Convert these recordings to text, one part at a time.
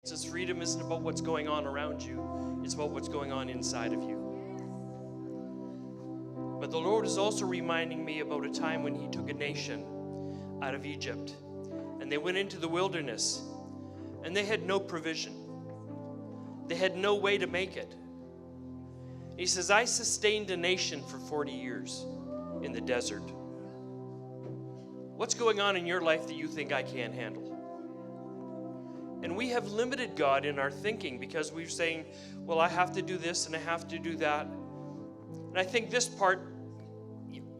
says freedom isn't about what's going on around you. It's about what's going on inside of you. But the Lord is also reminding me about a time when he took a nation out of Egypt. And they went into the wilderness. And they had no provision. They had no way to make it. He says, I sustained a nation for 40 years in the desert. What's going on in your life that you think I can't handle? And we have limited God in our thinking because we're saying, well, I have to do this and I have to do that. And I think this part,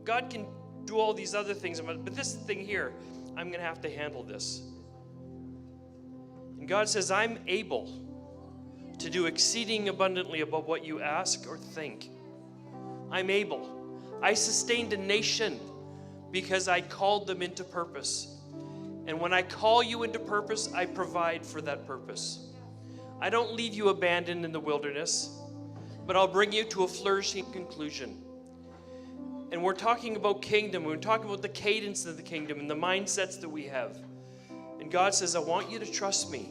God can do all these other things, but this thing here, I'm going to have to handle this. And God says, I'm able to do exceeding abundantly above what you ask or think. I'm able. I sustained a nation because I called them into purpose. And when I call you into purpose, I provide for that purpose. I don't leave you abandoned in the wilderness, but I'll bring you to a flourishing conclusion. And we're talking about kingdom. We're talking about the cadence of the kingdom and the mindsets that we have. And God says, I want you to trust me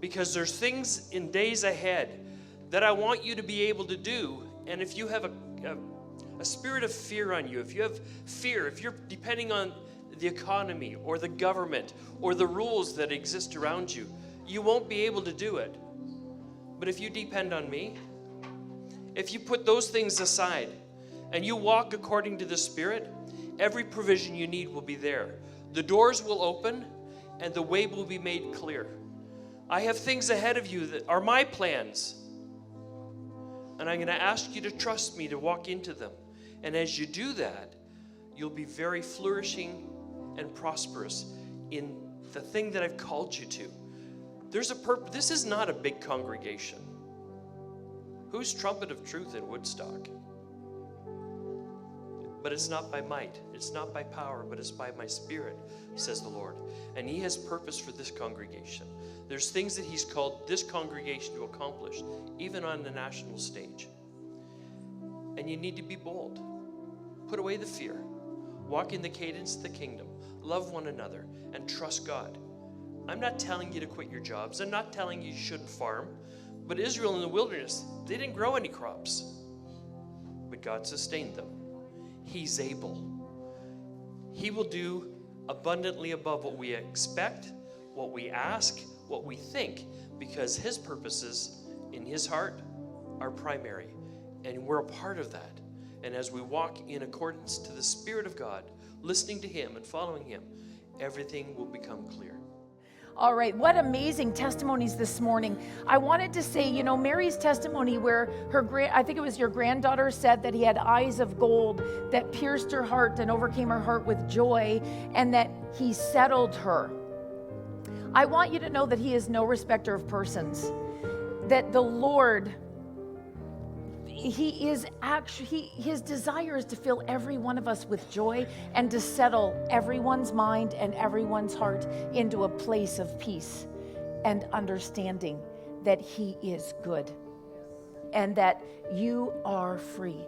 because there's things in days ahead that I want you to be able to do. And if you have a spirit of fear on you, if you have fear, if you're depending on the economy or the government or the rules that exist around you, you won't be able to do it. But if you depend on me, if you put those things aside and you walk according to the Spirit, every provision you need will be there. The doors will open and the way will be made clear. I have things ahead of you that are my plans. And I'm going to ask you to trust me to walk into them. And as you do that, you'll be very flourishing and prosperous in the thing that I've called you to. There's a purpose. This is not a big congregation. Who's Trumpet of Truth in Woodstock? But it's not by might, it's not by power, but it's by my Spirit, says the Lord. And he has purpose for this congregation. There's things that he's called this congregation to accomplish, even on the national stage. And you need to be bold. Put away the fear. Walk in the cadence of the kingdom. Love one another and trust God. I'm not telling you to quit your jobs. I'm not telling you shouldn't farm. But Israel in the wilderness, they didn't grow any crops. But God sustained them. He's able. He will do abundantly above what we expect, what we ask, what we think, because his purposes in his heart are primary. And we're a part of that. And as we walk in accordance to the Spirit of God, listening to him and following him, everything will become clear. All right, what amazing testimonies this morning. I wanted to say, you know, Mary's testimony where I think it was your granddaughter said that he had eyes of gold that pierced her heart and overcame her heart with joy, and that he settled her. I want you to know that he is no respecter of persons, that the Lord, his desire is to fill every one of us with joy and to settle everyone's mind and everyone's heart into a place of peace and understanding that he is good and that you are free.